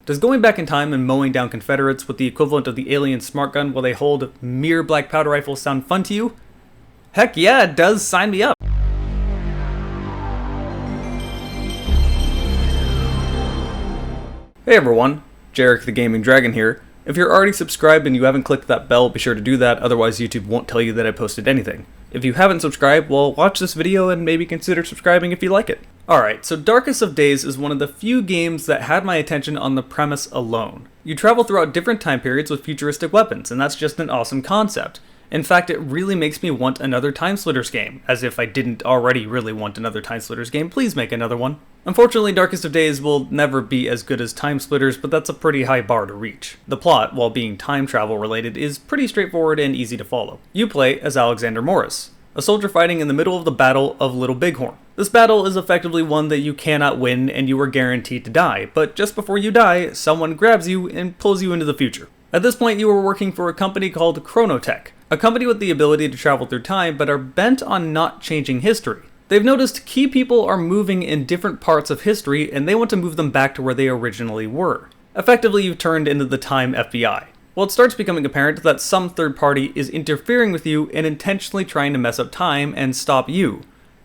Does going back in time and mowing down Confederates with the equivalent of the alien smart gun while they hold mere black powder rifles sound fun to you? Heck yeah, it does. Sign me up. Hey everyone, Jarek the Gaming Dragon here. If you're already subscribed and you haven't clicked that bell, be sure to do that, otherwise YouTube won't tell you that I posted anything. If you haven't subscribed, well, watch this video and maybe consider subscribing if you like it. Alright, so Darkest of Days is one of the few games that had my attention on the premise alone. You travel throughout different time periods with futuristic weapons, and that's just an awesome concept. In fact, it really makes me want another Time Splitters game. As if I didn't already really want another Time Splitters game, please make another one. Unfortunately, Darkest of Days will never be as good as Time Splitters, but that's a pretty high bar to reach. The plot, while being time travel related, is pretty straightforward and easy to follow. You play as Alexander Morris, a soldier fighting in the middle of the Battle of Little Bighorn. This battle is effectively one that you cannot win and you are guaranteed to die, but just before you die, someone grabs you and pulls you into the future. At this point, you are working for a company called Chronotech, a company with the ability to travel through time but are bent on not changing history. They've noticed key people are moving in different parts of history and they want to move them back to where they originally were. Effectively, you've turned into the Time FBI. Well, it starts becoming apparent that some third party is interfering with you and intentionally trying to mess up time and stop you.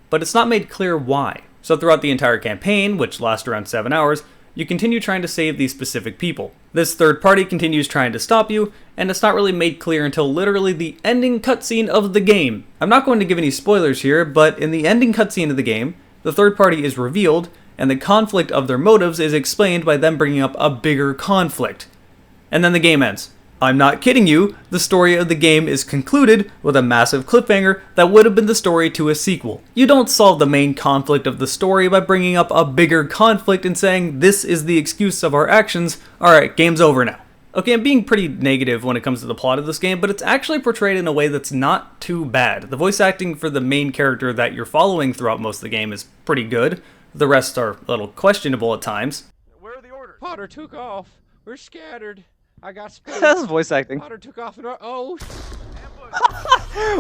But it's not made clear why. So throughout the entire campaign, which lasts around 7 hours, you continue trying to save these specific people. This third party continues trying to stop you, and it's not really made clear until literally the ending cutscene of the game. I'm not going to give any spoilers here, but in the ending cutscene of the game, the third party is revealed, and the conflict of their motives is explained by them bringing up a bigger conflict. And then the game ends. I'm not kidding you, the story of the game is concluded with a massive cliffhanger that would have been the story to a sequel. You don't solve the main conflict of the story by bringing up a bigger conflict and saying, this is the excuse of our actions, alright, game's over now. Okay, I'm being pretty negative when it comes to the plot of this game, but it's actually portrayed in a way that's not too bad. The voice acting for the main character that you're following throughout most of the game is pretty good. The rest are a little questionable at times. Where are the orders? Potter took off. We're scattered. I got spooked. That's voice acting. Potter took off and oh.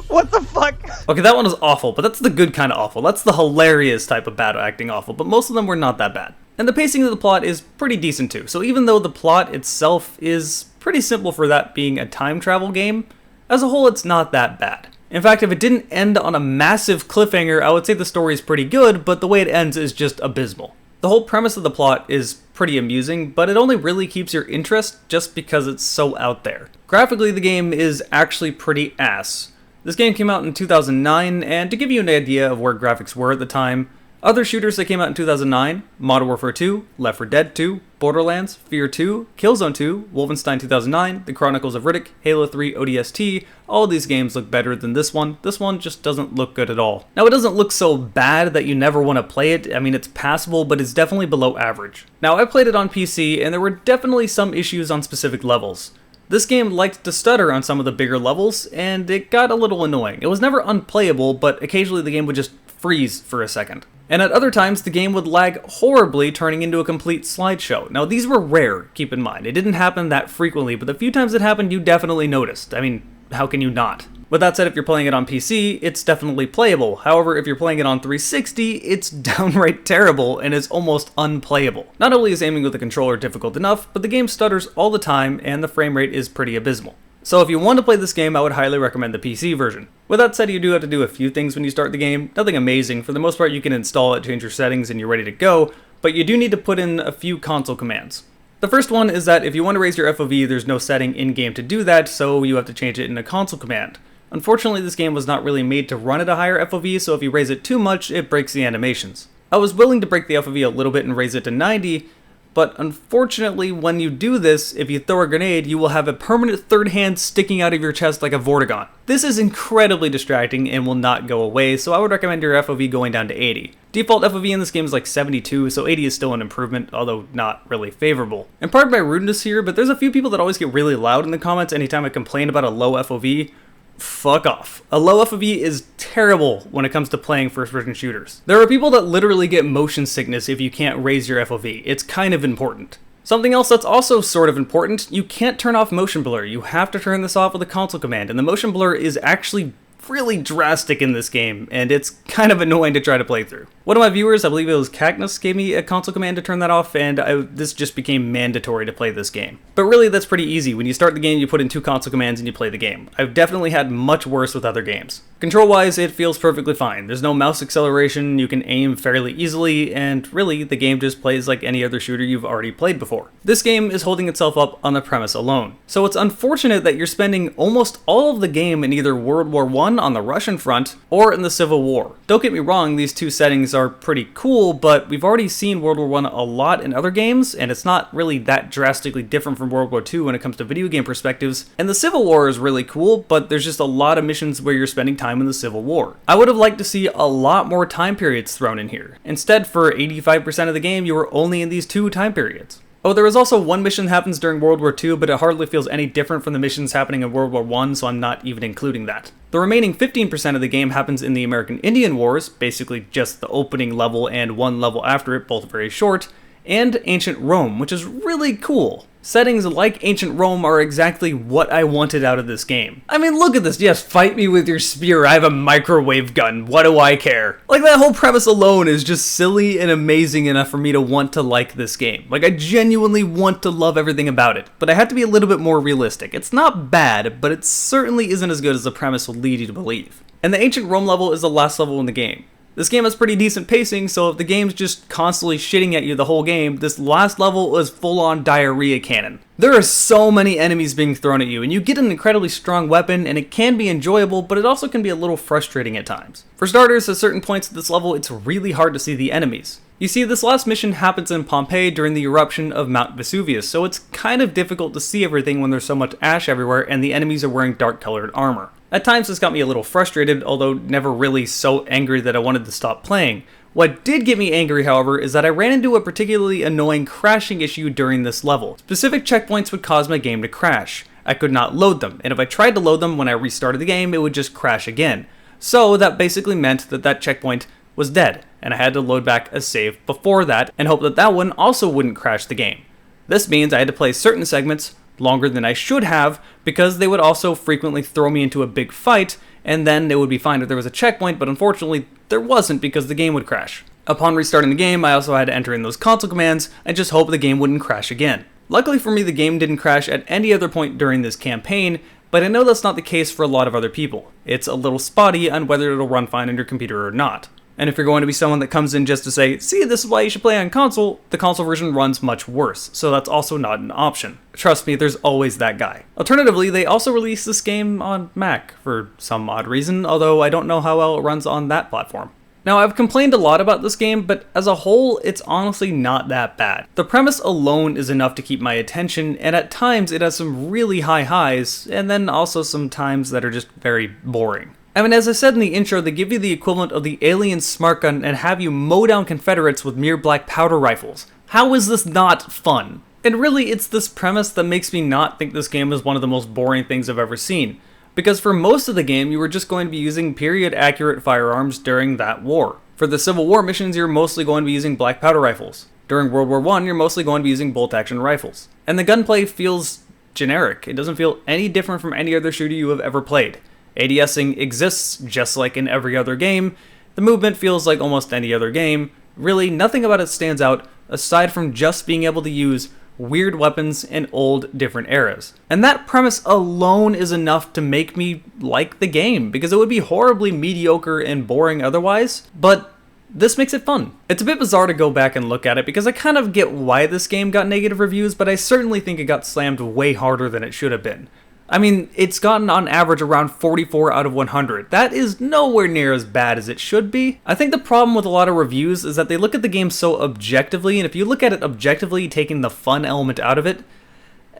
What the fuck? Okay, that one was awful, but that's the good kind of awful. That's the hilarious type of bad acting awful, but most of them were not that bad. And the pacing of the plot is pretty decent too, so even though the plot itself is pretty simple for that being a time travel game, as a whole it's not that bad. In fact, if it didn't end on a massive cliffhanger, I would say the story is pretty good, but the way it ends is just abysmal. The whole premise of the plot is pretty amusing, but it only really keeps your interest just because it's so out there. Graphically, the game is actually pretty ass. This game came out in 2009, and to give you an idea of where graphics were at the time, other shooters that came out in 2009, Modern Warfare 2, Left 4 Dead 2, Borderlands, Fear 2, Killzone 2, Wolfenstein 2009, The Chronicles of Riddick, Halo 3 ODST, all of these games look better than this one. This one just doesn't look good at all. Now, it doesn't look so bad that you never want to play it. I mean, it's passable, but it's definitely below average. Now, I played it on PC, and there were definitely some issues on specific levels. This game liked to stutter on some of the bigger levels, and it got a little annoying. It was never unplayable, but occasionally the game would just freeze for a second. And at other times, the game would lag horribly, turning into a complete slideshow. Now, these were rare, keep in mind. It didn't happen that frequently, but the few times it happened, you definitely noticed. I mean, how can you not? With that said, if you're playing it on PC, it's definitely playable. However, if you're playing it on 360, it's downright terrible and is almost unplayable. Not only is aiming with the controller difficult enough, but the game stutters all the time and the frame rate is pretty abysmal. So if you want to play this game, I would highly recommend the PC version. With that said, you do have to do a few things when you start the game. Nothing amazing. For the most part, you can install it, change your settings, and you're ready to go, but you do need to put in a few console commands. The first one is that if you want to raise your FOV, there's no setting in-game to do that, so you have to change it in a console command. Unfortunately, this game was not really made to run at a higher FOV, so if you raise it too much, it breaks the animations. I was willing to break the FOV a little bit and raise it to 90, but unfortunately, when you do this, if you throw a grenade, you will have a permanent third hand sticking out of your chest like a Vortigaunt. This is incredibly distracting and will not go away, so I would recommend your FOV going down to 80. Default FOV in this game is like 72, so 80 is still an improvement, although not really favorable. And pardon my rudeness here, but there's a few people that always get really loud in the comments anytime I complain about a low FOV. Fuck off. A low FOV is terrible when it comes to playing first-person shooters. There are people that literally get motion sickness if you can't raise your FOV. It's kind of important. Something else that's also sort of important, you can't turn off motion blur. You have to turn this off with a console command, and the motion blur is actually really drastic in this game, and it's kind of annoying to try to play through. One of my viewers, I believe it was Cactus, gave me a console command to turn that off, and this just became mandatory to play this game. But really, that's pretty easy. When you start the game, you put in 2 console commands and you play the game. I've definitely had much worse with other games. Control-wise, it feels perfectly fine. There's no mouse acceleration, you can aim fairly easily, and really, the game just plays like any other shooter you've already played before. This game is holding itself up on the premise alone. So it's unfortunate that you're spending almost all of the game in either World War I on the Russian front, or in the Civil War. Don't get me wrong, these 2 settings are pretty cool, but we've already seen World War I a lot in other games, and it's not really that drastically different from World War II when it comes to video game perspectives. And the Civil War is really cool, but there's just a lot of missions where you're spending time in the Civil War. I would have liked to see a lot more time periods thrown in here. Instead, for 85% of the game, you were only in these 2 time periods. Oh, there is also one mission that happens during World War II, but it hardly feels any different from the missions happening in World War I, so I'm not even including that. The remaining 15% of the game happens in the American Indian Wars, basically just the opening level and one level after it, both very short, and Ancient Rome, which is really cool. Settings like Ancient Rome are exactly what I wanted out of this game. I mean, look at this. Yes, fight me with your spear. I have a microwave gun. What do I care? Like, that whole premise alone is just silly and amazing enough for me to want to like this game. Like, I genuinely want to love everything about it. But I have to be a little bit more realistic. It's not bad, but it certainly isn't as good as the premise will lead you to believe. And the Ancient Rome level is the last level in the game. This game has pretty decent pacing, so if the game's just constantly shitting at you the whole game, this last level is full-on diarrhea cannon. There are so many enemies being thrown at you, and you get an incredibly strong weapon, and it can be enjoyable, but it also can be a little frustrating at times. For starters, at certain points of this level, it's really hard to see the enemies. You see, this last mission happens in Pompeii during the eruption of Mount Vesuvius, so it's kind of difficult to see everything when there's so much ash everywhere and the enemies are wearing dark-colored armor. At times this got me a little frustrated, although never really so angry that I wanted to stop playing. What did get me angry, however, is that I ran into a particularly annoying crashing issue during this level. Specific checkpoints would cause my game to crash. I could not load them, and if I tried to load them when I restarted the game, it would just crash again. So that basically meant that that checkpoint was dead, and I had to load back a save before that and hope that that one also wouldn't crash the game. This means I had to play certain segments longer than I should have, because they would also frequently throw me into a big fight, and then it would be fine if there was a checkpoint, but unfortunately there wasn't because the game would crash. Upon restarting the game, I also had to enter in those console commands and just hope the game wouldn't crash again. Luckily for me, the game didn't crash at any other point during this campaign, but I know that's not the case for a lot of other people. It's a little spotty on whether it'll run fine on your computer or not. And if you're going to be someone that comes in just to say, see, this is why you should play on console, the console version runs much worse, so that's also not an option. Trust me, there's always that guy. Alternatively, they also released this game on Mac for some odd reason, although I don't know how well it runs on that platform. Now, I've complained a lot about this game, but as a whole, it's honestly not that bad. The premise alone is enough to keep my attention, and at times it has some really high highs, and then also some times that are just very boring. I mean, as I said in the intro, they give you the equivalent of the alien smart gun and have you mow down Confederates with mere black powder rifles. How is this not fun? And really, it's this premise that makes me not think this game is one of the most boring things I've ever seen. Because for most of the game, you were just going to be using period-accurate firearms during that war. For the Civil War missions, you're mostly going to be using black powder rifles. During World War I, you're mostly going to be using bolt-action rifles. And the gunplay feels generic. It doesn't feel any different from any other shooter you have ever played. ADSing exists just like in every other game. The movement feels like almost any other game. Really, nothing about it stands out aside from just being able to use weird weapons in old, different eras. And that premise alone is enough to make me like the game, because it would be horribly mediocre and boring otherwise, but this makes it fun. It's a bit bizarre to go back and look at it, because I kind of get why this game got negative reviews, but I certainly think it got slammed way harder than it should have been. I mean, it's gotten on average around 44 out of 100. That is nowhere near as bad as it should be. I think the problem with a lot of reviews is that they look at the game so objectively, and if you look at it objectively, taking the fun element out of it,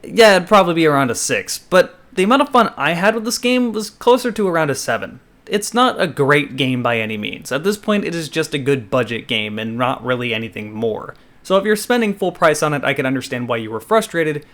yeah, it'd probably be around a 6. But the amount of fun I had with this game was closer to around a 7. It's not a great game by any means. At this point, it is just a good budget game and not really anything more. So if you're spending full price on it, I can understand why you were frustrated,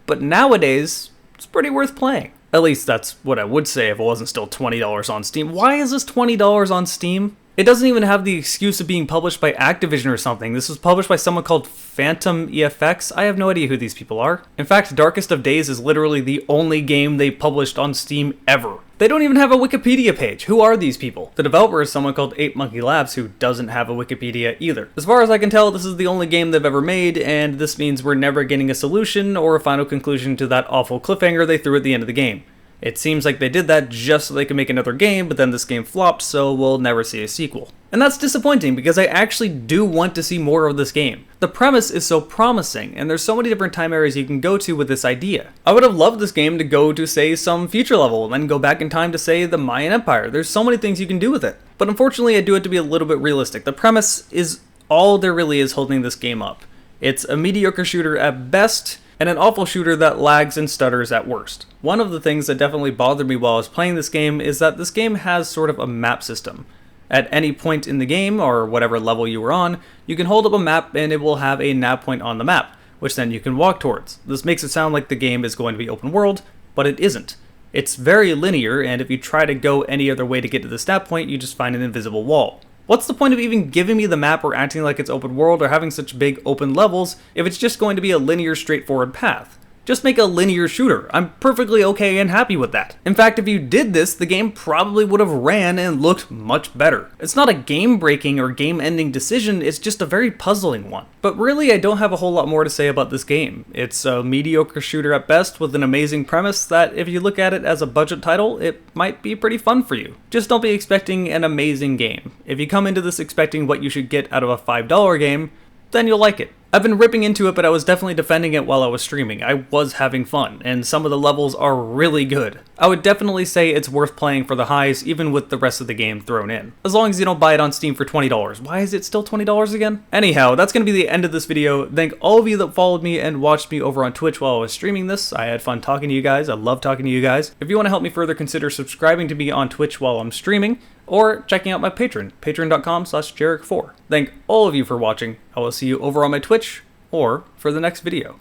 but nowadays, it's pretty worth playing. At least that's what I would say if it wasn't still $20 on Steam. Why is this $20 on Steam? It doesn't even have the excuse of being published by Activision or something. This was published by someone called Phantom EFX. I have no idea who these people are. In fact, Darkest of Days is literally the only game they published on Steam ever. They don't even have a Wikipedia page. Who are these people? The developer is someone called 8 Monkey Labs, who doesn't have a Wikipedia either. As far as I can tell, this is the only game they've ever made, and this means we're never getting a solution or a final conclusion to that awful cliffhanger they threw at the end of the game. It seems like they did that just so they could make another game, but then this game flopped, so we'll never see a sequel. And that's disappointing, because I actually do want to see more of this game. The premise is so promising, and there's so many different time areas you can go to with this idea. I would have loved this game to go to, say, some future level, and then go back in time to, say, the Mayan Empire. There's so many things you can do with it. But unfortunately, I do it to be a little bit realistic. The premise is all there really is holding this game up. It's a mediocre shooter at best, and an awful shooter that lags and stutters at worst. One of the things that definitely bothered me while I was playing this game is that this game has sort of a map system. At any point in the game, or whatever level you were on, you can hold up a map and it will have a nav point on the map, which then you can walk towards. This makes it sound like the game is going to be open world, but it isn't. It's very linear, and if you try to go any other way to get to this nav point, you just find an invisible wall. What's the point of even giving me the map or acting like it's open world or having such big open levels if it's just going to be a linear, straightforward path? Just make a linear shooter. I'm perfectly okay and happy with that. In fact, if you did this, the game probably would have ran and looked much better. It's not a game-breaking or game-ending decision, it's just a very puzzling one. But really, I don't have a whole lot more to say about this game. It's a mediocre shooter at best with an amazing premise that, if you look at it as a budget title, it might be pretty fun for you. Just don't be expecting an amazing game. If you come into this expecting what you should get out of a $5 game, then you'll like it. I've been ripping into it, but I was definitely defending it while I was streaming. I was having fun, and some of the levels are really good. I would definitely say it's worth playing for the highs, even with the rest of the game thrown in. As long as you don't buy it on Steam for $20. Why is it still $20 again? Anyhow, that's going to be the end of this video. Thank all of you that followed me and watched me over on Twitch while I was streaming this. I had fun talking to you guys. I love talking to you guys. If you want to help me further, consider subscribing to me on Twitch while I'm streaming, or checking out my Patreon, patreon.com/Jarek4. Thank all of you for watching. I will see you over on my Twitch, or for the next video.